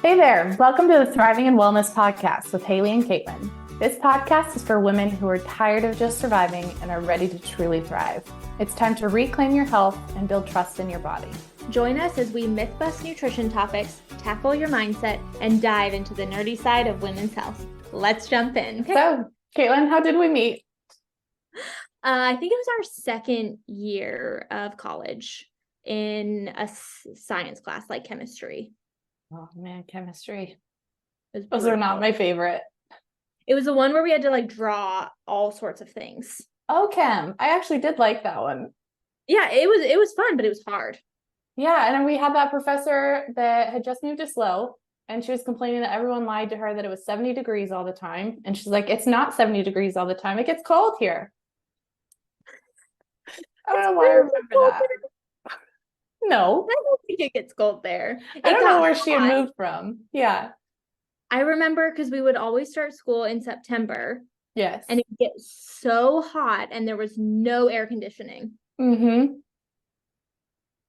Hey there, welcome to the Thriving and Wellness Podcast with Haley and Kaitlyn. This podcast is for women who are tired of just surviving and are ready to truly thrive. It's time to reclaim your health and build trust in your body. Join us as we myth bust nutrition topics, tackle your mindset, and dive into the nerdy side of women's health. Let's jump in. Okay. So, Kaitlyn, how did we meet? I think it was our second year of college in a science class like chemistry. Oh man, chemistry. Those are not my favorite. It was the one where we had to like draw all sorts of things. Oh, chem. I actually did like that one. Yeah, it was fun, but it was hard. Yeah, and then we had that professor that had just moved to SLO, and she was complaining that everyone lied to her that it was 70 degrees all the time. And she's like, it's not 70 degrees all the time. It gets cold here. I don't know why I remember that. No. I don't think it gets cold there. I don't know where she had moved from. Yeah. I remember because we would always start school in September. Yes. And it would get so hot and there was no air conditioning. Mm-hmm.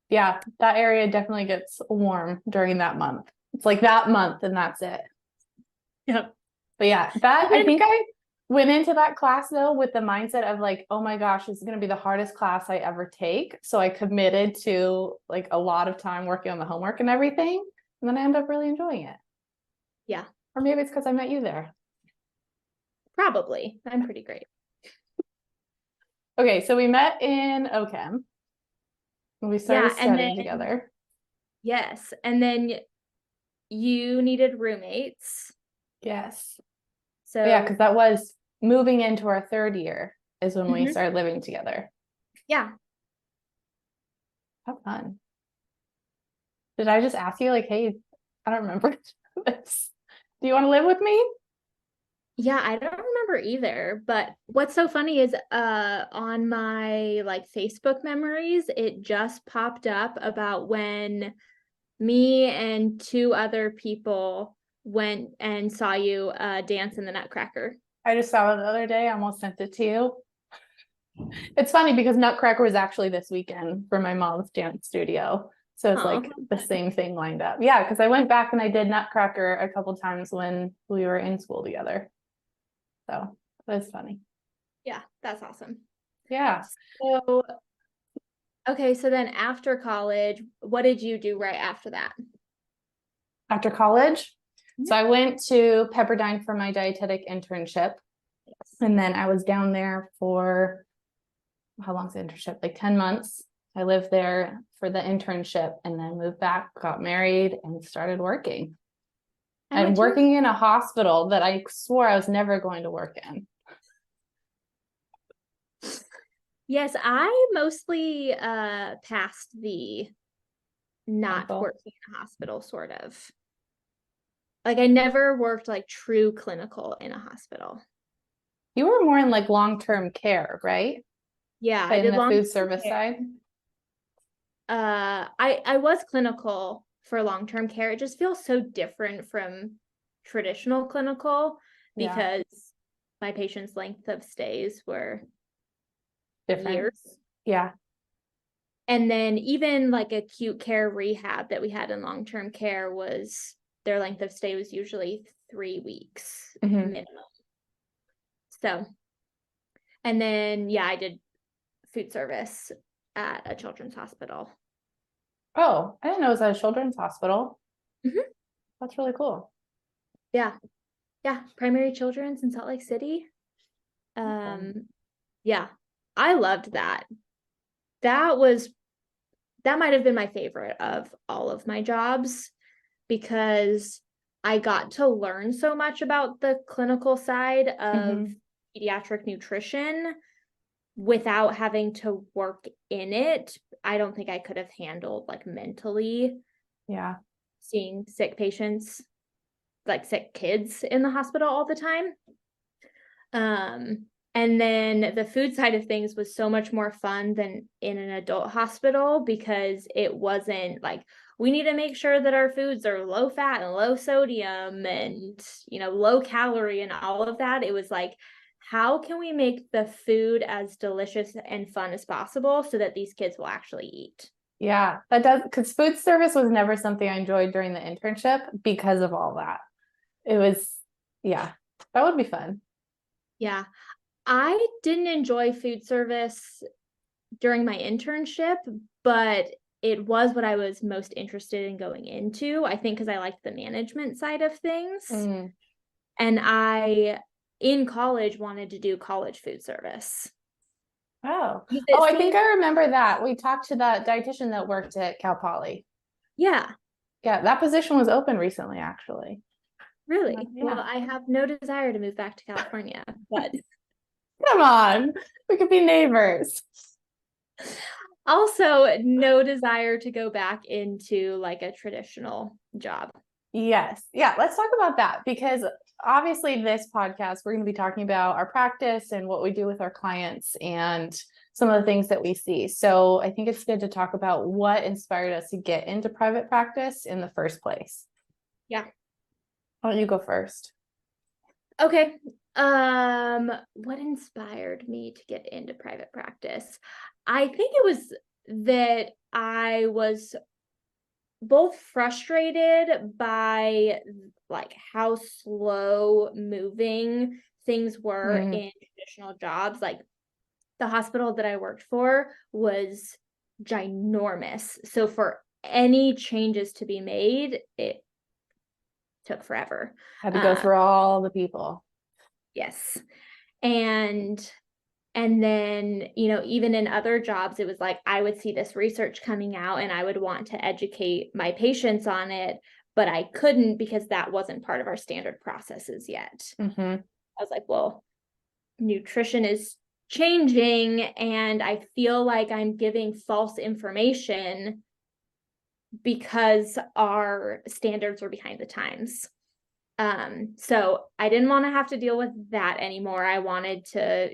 Yeah, that area definitely gets warm during that month. It's like that month and that's it. Yep. But yeah, I think I went into that class though with the mindset of like, oh my gosh, this is going to be the hardest class I ever take. So I committed to like a lot of time working on the homework and everything. And then I ended up really enjoying it. Yeah. Or maybe it's because I met you there. Probably. I'm pretty great. Okay, so we met in OChem. We started studying together. Yes. And then you needed roommates. Yes. So yeah, because that was moving into our third year is when we started living together. Yeah. How fun. Did I just ask you like, hey, I don't remember this. Do you want to live with me? Yeah, I don't remember either. But what's so funny is on my like Facebook memories, it just popped up about when me and two other people went and saw you dance in the Nutcracker. I just saw it the other day. I almost sent it to you. It's funny because Nutcracker was actually this weekend for my mom's dance studio. So it's like the same thing lined up. Yeah, because I went back and I did Nutcracker a couple times when we were in school together. So it was funny. Yeah, that's awesome. Yeah. So, okay, so then after college, what did you do right after that? After college? So I went to Pepperdine for my dietetic internship. Yes. And then I was down there for, how long's the internship? Like 10 months. I lived there for the internship and then moved back, got married, and started working. And working in a hospital that I swore I was never going to work in. Yes, I mostly passed the not working in a hospital sort of. Like I never worked like true clinical in a hospital. You were more in like long-term care, right? Yeah, I did the food service side. I was clinical for long-term care. It just feels so different from traditional clinical because my patients' length of stays were different years. Yeah. And then even like acute care rehab that we had in long-term care was their length of stay was usually 3 weeks minimum. So, and then, I did food service at a children's hospital. Oh, I didn't know it was at a children's hospital. Mm-hmm. That's really cool. Yeah. Yeah. Primary Children's in Salt Lake City. Yeah. I loved that. That might have been my favorite of all of my jobs because I got to learn so much about the clinical side of pediatric nutrition without having to work in it. I don't think I could have handled like mentally seeing sick patients, like sick kids in the hospital all the time. And then the food side of things was so much more fun than in an adult hospital because it wasn't like, we need to make sure that our foods are low fat and low sodium and, low calorie and all of that. It was like, how can we make the food as delicious and fun as possible so that these kids will actually eat? Yeah, that does, because food service was never something I enjoyed during the internship because of all that. It was, yeah, that would be fun. Yeah. I didn't enjoy food service during my internship, but it was what I was most interested in going into. I think because I liked the management side of things. Mm. And in college, wanted to do college food service. Oh, Because oh, it I think seemed, I remember that. We talked to that dietitian that worked at Cal Poly. yeah, Yeah, that position was open recently, actually. really. Well, Yeah. I have no desire to move back to California, but Come on, we could be neighbors. also no desire to go back into like a traditional job. Yes. Yeah, let's talk about that because obviously this podcast, we're going to be talking about our practice and what we do with our clients and some of the things that we see. So I think it's good to talk about what inspired us to get into private practice in the first place. Yeah. Why don't you go first? Okay. What inspired me to get into private practice? I think it was that I was both frustrated by like how slow moving things were in traditional jobs. Like the hospital that I worked for was ginormous. So for any changes to be made, it took forever. Had to go through all the people. Yes. And then, even in other jobs, it was like I would see this research coming out and I would want to educate my patients on it, but I couldn't because that wasn't part of our standard processes yet. Mm-hmm. I was like, well, nutrition is changing and I feel like I'm giving false information because our standards were behind the times. So I didn't want to have to deal with that anymore. I wanted to,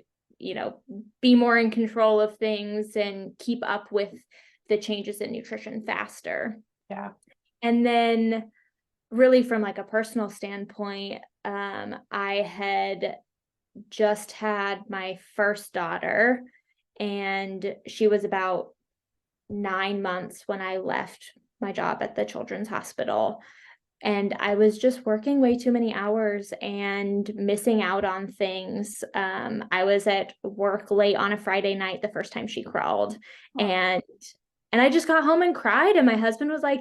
be more in control of things and keep up with the changes in nutrition faster. Yeah. And then really from like a personal standpoint, I had just had my first daughter and she was about 9 months when I left my job at the children's hospital. And I was just working way too many hours and missing out on things. I was at work late on a Friday night the first time she crawled. Oh. And I just got home and cried. And my husband was like,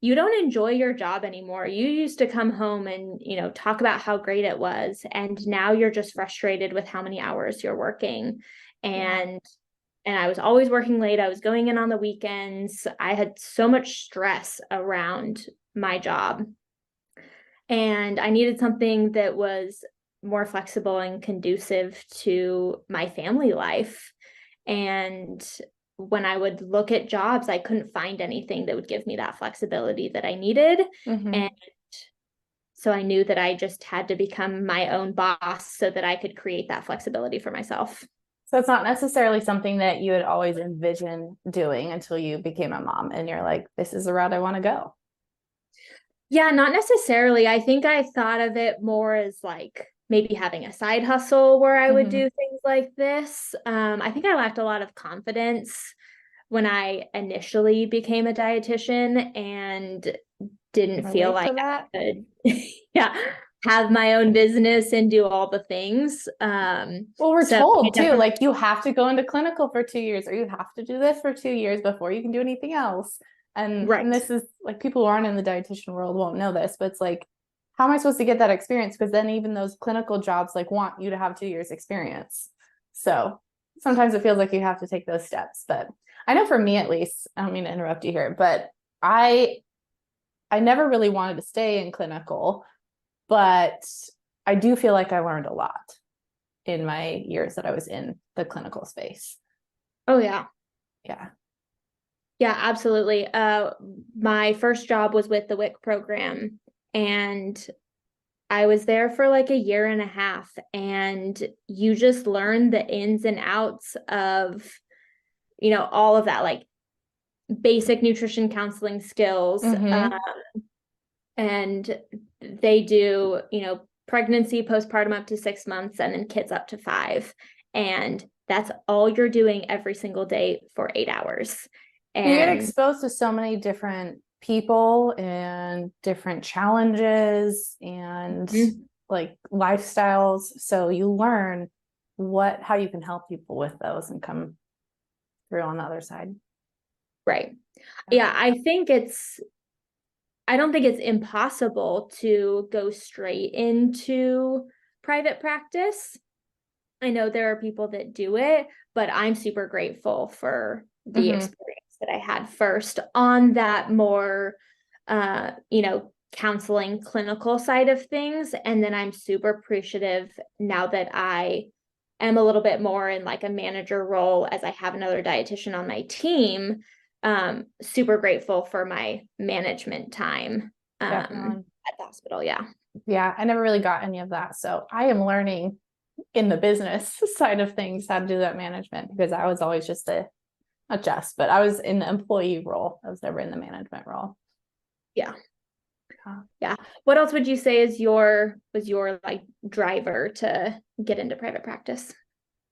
you don't enjoy your job anymore. You used to come home and, talk about how great it was. And now you're just frustrated with how many hours you're working. And I was always working late. I was going in on the weekends. I had so much stress around my job. And I needed something that was more flexible and conducive to my family life. And when I would look at jobs, I couldn't find anything that would give me that flexibility that I needed. Mm-hmm. And so I knew that I just had to become my own boss so that I could create that flexibility for myself. So it's not necessarily something that you had always envisioned doing until you became a mom and you're like, this is the route I want to go. Yeah, not necessarily. I think I thought of it more as like maybe having a side hustle where I would do things like this. I think I lacked a lot of confidence when I initially became a dietitian and didn't feel like I could have my own business and do all the things. Well, we're told too, like you have to go into clinical for 2 years or you have to do this for 2 years before you can do anything else. And this is like people who aren't in the dietitian world won't know this, but it's like, how am I supposed to get that experience? Because then even those clinical jobs like want you to have 2 years experience. So sometimes it feels like you have to take those steps. But I know for me, at least, I don't mean to interrupt you here, but I never really wanted to stay in clinical, but I do feel like I learned a lot in my years that I was in the clinical space. Oh, yeah. Yeah. Yeah, absolutely. My first job was with the WIC program and I was there for like a year and a half and you just learn the ins and outs of, all of that, like basic nutrition counseling skills. And they do, pregnancy, postpartum up to 6 months, and then kids up to 5. And that's all you're doing every single day for 8 hours. You get And exposed to so many different people and different challenges and like lifestyles. So you learn how you can help people with those and come through on the other side. right. Yeah, I don't think it's impossible to go straight into private practice. I know there are people that do it, but I'm super grateful for the experience that I had first on that more, counseling clinical side of things. And then I'm super appreciative now that I am a little bit more in like a manager role as I have another dietitian on my team. Super grateful for my management time at the hospital. Yeah. Yeah. I never really got any of that. So I am learning in the business side of things how to do that management, because I was always just but I was in the employee role. I was never in the management role. Yeah. Yeah. What else would you say was your like driver to get into private practice?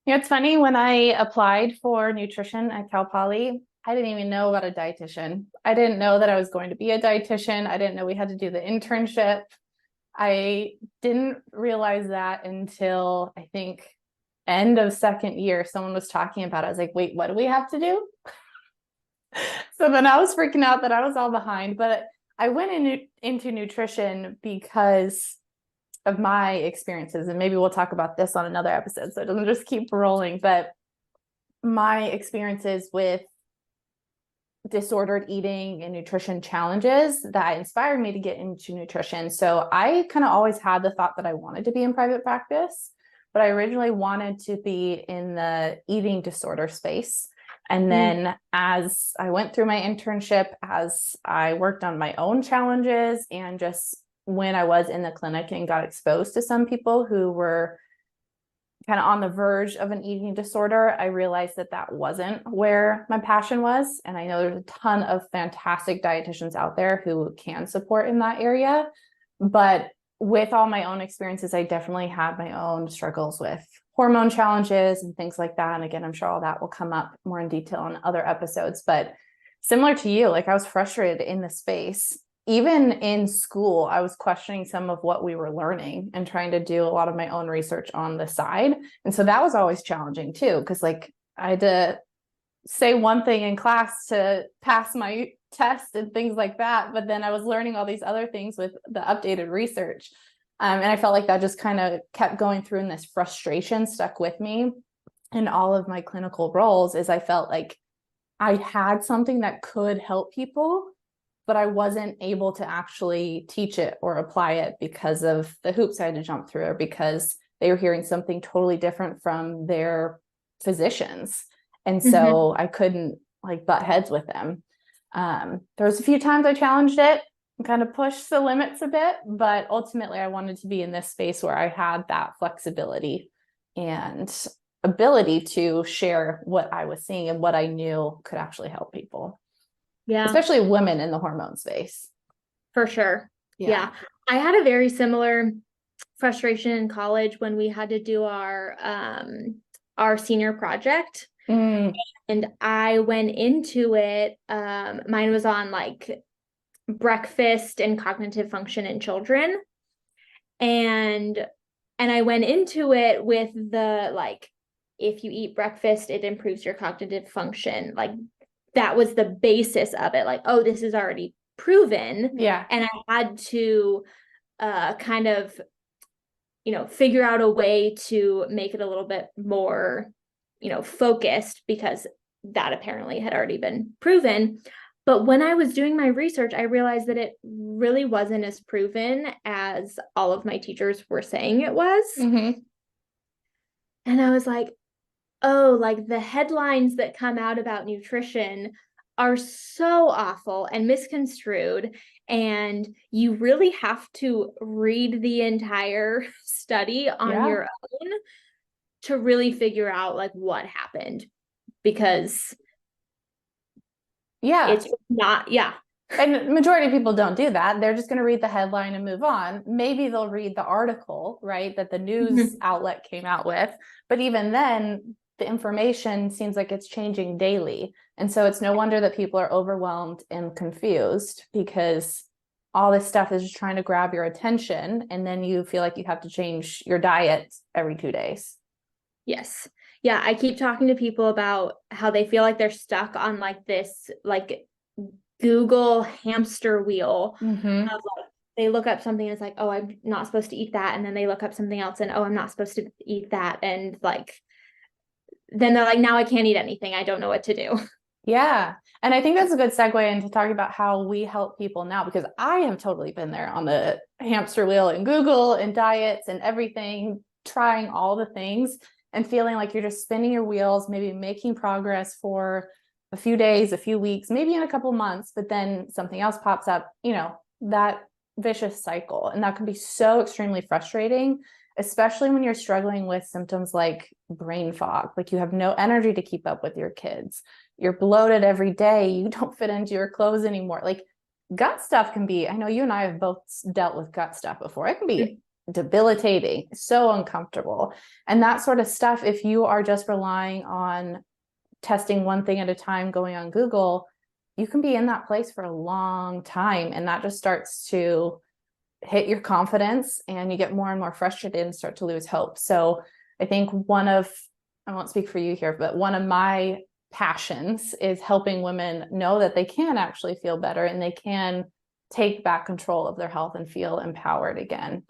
Yeah, it's funny, when I applied for nutrition at Cal Poly, I didn't even know about a dietitian. I didn't know that I was going to be a dietitian. I didn't know we had to do the internship. I didn't realize that until I think end of second year, someone was talking about it. I was like, wait, what do we have to do? So then I was freaking out that I was all behind, but I went into nutrition because of my experiences, and maybe we'll talk about this on another episode so it doesn't just keep rolling, but my experiences with disordered eating and nutrition challenges that inspired me to get into nutrition. So I kind of always had the thought that I wanted to be in private practice, but I originally wanted to be in the eating disorder space. And then as I went through my internship, as I worked on my own challenges, and just when I was in the clinic and got exposed to some people who were kind of on the verge of an eating disorder, I realized that that wasn't where my passion was. And I know there's a ton of fantastic dietitians out there who can support in that area. But with all my own experiences, I definitely had my own struggles with hormone challenges and things like that. And again, I'm sure all that will come up more in detail in other episodes. But similar to you, like I was frustrated in the space. Even in school, I was questioning some of what we were learning and trying to do a lot of my own research on the side. And so that was always challenging too, because like I had to say one thing in class to pass my test and things like that. But then I was learning all these other things with the updated research. And I felt like that just kind of kept going through, and this frustration stuck with me in all of my clinical roles. Is I felt like I had something that could help people, but I wasn't able to actually teach it or apply it because of the hoops I had to jump through, or because they were hearing something totally different from their physicians. And so I couldn't like butt heads with them. There was a few times I challenged it and kind of pushed the limits a bit, but ultimately I wanted to be in this space where I had that flexibility and ability to share what I was seeing and what I knew could actually help people. Yeah. Especially women in the hormone space. For sure. Yeah. I had a very similar frustration in college when we had to do our senior project. And I went into it, mine was on like breakfast and cognitive function in children. And I went into it with the like, if you eat breakfast, it improves your cognitive function. Like that was the basis of it. Like, oh, this is already proven. Yeah. And I had to kind of, figure out a way to make it a little bit more, focused, because that apparently had already been proven. But when I was doing my research, I realized that it really wasn't as proven as all of my teachers were saying it was. And I was like, oh, like the headlines that come out about nutrition are so awful and misconstrued. And you really have to read the entire study on your own to really figure out like what happened, because it's not, And majority of people don't do that. They're just going to read the headline and move on. Maybe they'll read the article, right, that the news outlet came out with. But even then, the information seems like it's changing daily. And so it's no wonder that people are overwhelmed and confused, because all this stuff is just trying to grab your attention. And then you feel like you have to change your diet every 2 days. Yes. Yeah. I keep talking to people about how they feel like they're stuck on like this, like Google hamster wheel Mm-hmm. of like, they look up something and it's like, oh, I'm not supposed to eat that. And then they look up something else and, oh, I'm not supposed to eat that. And like, then they're like, now I can't eat anything. I don't know what to do. Yeah. And I think that's a good segue into talking about how we help people now, because I have totally been there on the hamster wheel and Google and diets and everything, trying all the things and feeling like you're just spinning your wheels, maybe making progress for a few days, a few weeks, maybe in a couple months, but then something else pops up, that vicious cycle. And that can be so extremely frustrating, especially when you're struggling with symptoms like brain fog, like you have no energy to keep up with your kids. You're bloated every day. You don't fit into your clothes anymore. Like gut stuff can be, I know you and I have both dealt with gut stuff before. It can be debilitating, so uncomfortable. And that sort of stuff, if you are just relying on testing one thing at a time, going on Google, you can be in that place for a long time. And that just starts to hit your confidence and you get more and more frustrated and start to lose hope. So I think I won't speak for you here, but one of my passions is helping women know that they can actually feel better and they can take back control of their health and feel empowered again.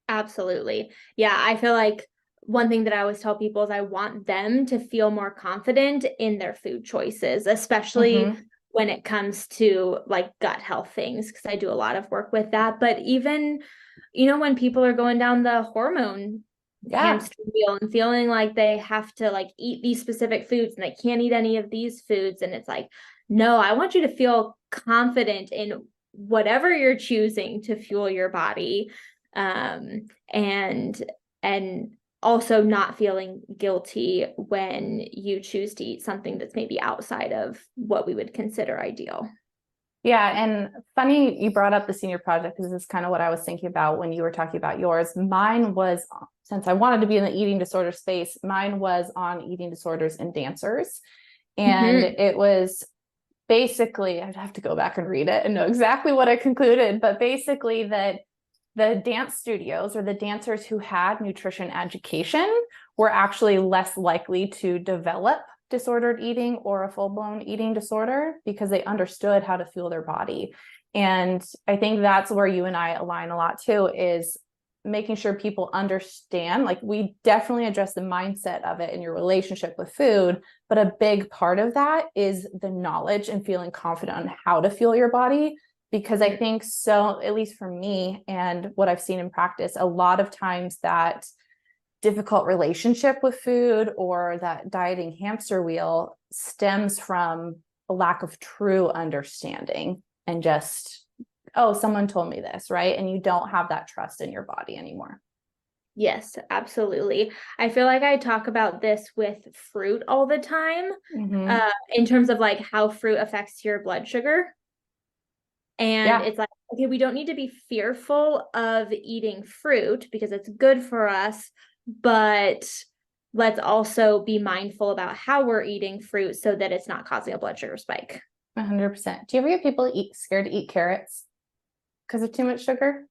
Absolutely. Yeah. I feel like one thing that I always tell people is I want them to feel more confident in their food choices, especially when it comes to like gut health things, because I do a lot of work with that. But even, when people are going down the hormone hamster wheel and feeling like they have to like eat these specific foods and they can't eat any of these foods. And it's like, no, I want you to feel confident in whatever you're choosing to fuel your body. And also not feeling guilty when you choose to eat something that's maybe outside of what we would consider ideal. Yeah. And funny you brought up the senior project, because this is kind of what I was thinking about when you were talking about yours. Mine was, since I wanted to be in the eating disorder space, mine was on eating disorders in dancers. And it was basically, I'd have to go back and read it and know exactly what I concluded, but basically that the dance studios or the dancers who had nutrition education were actually less likely to develop disordered eating or a full-blown eating disorder because they understood how to fuel their body. And I think that's where you and I align a lot too, is making sure people understand, like we definitely address the mindset of it in your relationship with food, but a big part of that is the knowledge and feeling confident on how to fuel your body. Because I think so, at least for me and what I've seen in practice, a lot of times that difficult relationship with food or that dieting hamster wheel stems from a lack of true understanding and just, oh, someone told me this, right? And you don't have that trust in your body anymore. Yes, absolutely. I feel like I talk about this with fruit all the time, in terms of like how fruit affects your blood sugar. And it's like, okay, we don't need to be fearful of eating fruit because it's good for us, but let's also be mindful about how we're eating fruit so that it's not causing a blood sugar spike. 100%. Do you ever get people scared to eat carrots because of too much sugar?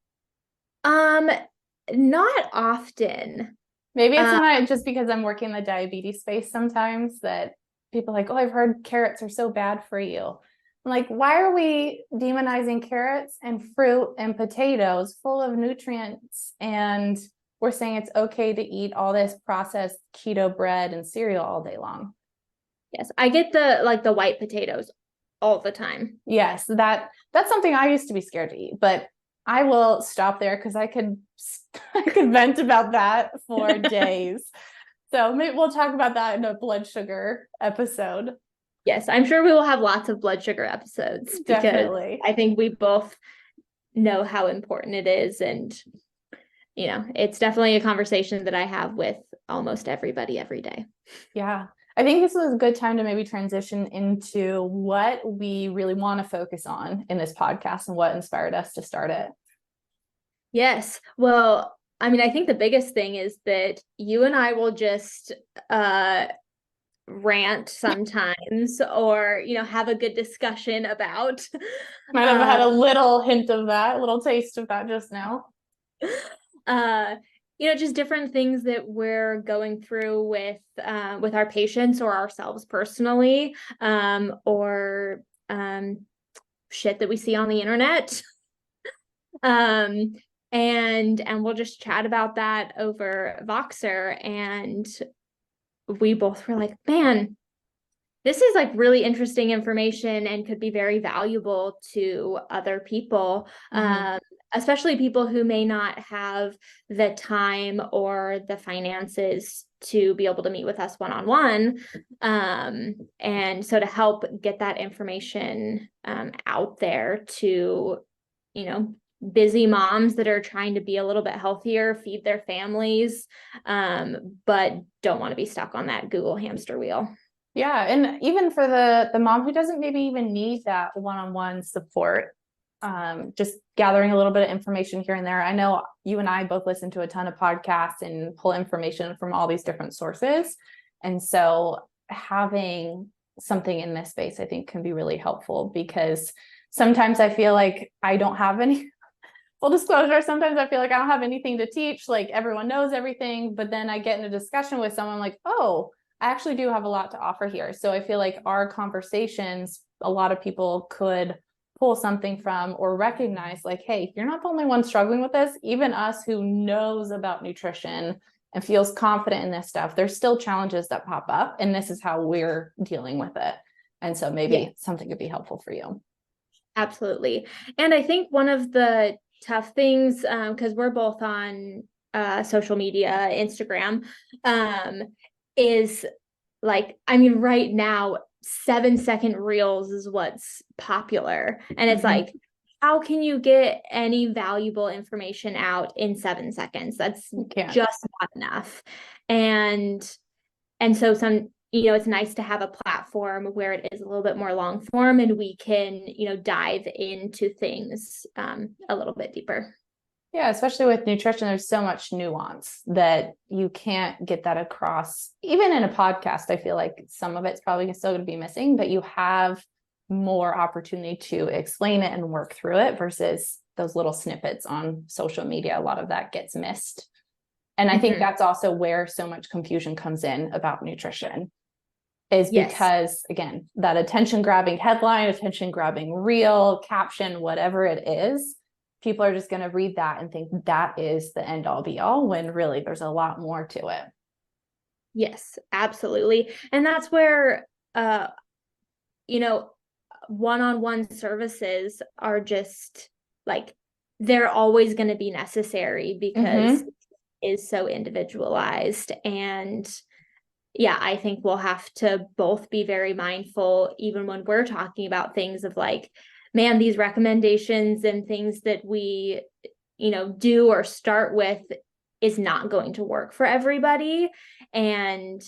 Not often. Maybe it's just because I'm working in the diabetes space sometimes that people are like, oh, I've heard carrots are so bad for you. I'm like, why are we demonizing carrots and fruit and potatoes full of nutrients? And we're saying it's okay to eat all this processed keto bread and cereal all day long. Yes, I get the white potatoes all the time. Yes, that's something I used to be scared to eat, but I will stop there because I could vent about that for days. So maybe we'll talk about that in a blood sugar episode. Yes, I'm sure we will have lots of blood sugar episodes. Definitely. I think we both know how important it is. And, it's definitely a conversation that I have with almost everybody every day. Yeah. I think this was a good time to maybe transition into what we really want to focus on in this podcast and what inspired us to start it. Yes. Well, I mean, I think the biggest thing is that you and I will just rant sometimes, or, have a good discussion about Might have had a little hint of that, a little taste of that just now. Just different things that we're going through with our patients or ourselves personally, or shit that we see on the internet. And we'll just chat about that over Voxer. And we both were like, man, this is like really interesting information and could be very valuable to other people, especially people who may not have the time or the finances to be able to meet with us one-on-one. And so to help get that information out there to, busy moms that are trying to be a little bit healthier, feed their families, but don't want to be stuck on that Google hamster wheel. Yeah. And even for the mom who doesn't maybe even need that one-on-one support, just gathering a little bit of information here and there. I know you and I both listen to a ton of podcasts and pull information from all these different sources. And so having something in this space, I think, can be really helpful, because sometimes I feel like I don't have any full disclosure. Sometimes I feel like I don't have anything to teach, like everyone knows everything, but then I get in a discussion with someone like, oh, I actually do have a lot to offer here. So I feel like our conversations, a lot of people could pull something from or recognize like, hey, you're not the only one struggling with this. Even us who knows about nutrition and feels confident in this stuff, there's still challenges that pop up, and this is how we're dealing with it. And so maybe something could be helpful for you. Absolutely. And I think one of the tough things, because we're both on social media, Instagram, is like, I mean, right now, 7-second reels is what's popular. And it's like, how can you get any valuable information out in 7 seconds? That's just not enough. And so it's nice to have a platform where it is a little bit more long form and we can, dive into things a little bit deeper. Yeah, especially with nutrition, there's so much nuance that you can't get that across. Even in a podcast, I feel like some of it's probably still going to be missing, but you have more opportunity to explain it and work through it versus those little snippets on social media. A lot of that gets missed. And I think that's also where so much confusion comes in about nutrition, is because, again, that attention grabbing headline, attention grabbing reel, caption, whatever it is, people are just going to read that and think that is the end all be all, when really there's a lot more to it. Yes, absolutely. And that's where, one-on-one services are just like, they're always going to be necessary because it is so individualized. And I think we'll have to both be very mindful, even when we're talking about things of like, man, these recommendations and things that we, do or start with is not going to work for everybody. And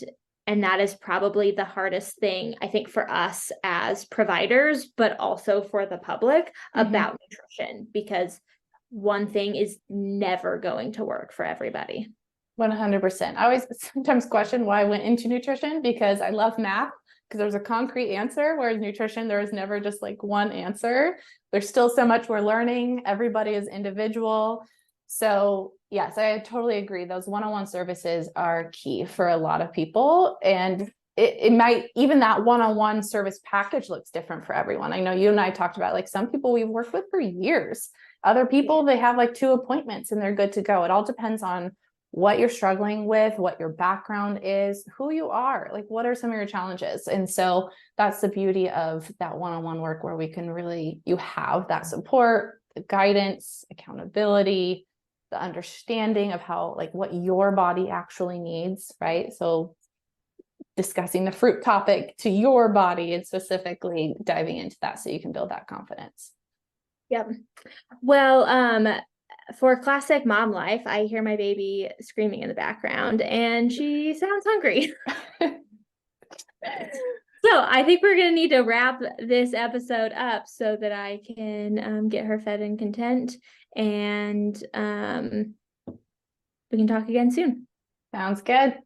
that is probably the hardest thing, I think, for us as providers, but also for the public about nutrition, because one thing is never going to work for everybody. 100%. I always sometimes question why I went into nutrition, because I love math, because there's a concrete answer, whereas nutrition, there is never just like one answer. There's still so much we're learning. Everybody is individual. So yes, I totally agree. Those one-on-one services are key for a lot of people. And it might, even that one-on-one service package looks different for everyone. I know you and I talked about, like, some people we've worked with for years. Other people, they have like 2 appointments and they're good to go. It all depends on what you're struggling with, what your background is, who you are, like what are some of your challenges. And so that's the beauty of that one-on-one work, where we can really, you have that support, the guidance, accountability, the understanding of how, like, what your body actually needs, right? So discussing the fruit topic to your body and specifically diving into that so you can build that confidence. Yep. Well, for classic mom life, I hear my baby screaming in the background and she sounds hungry. So I think we're going to need to wrap this episode up so that I can get her fed and content. And we can talk again soon. Sounds good.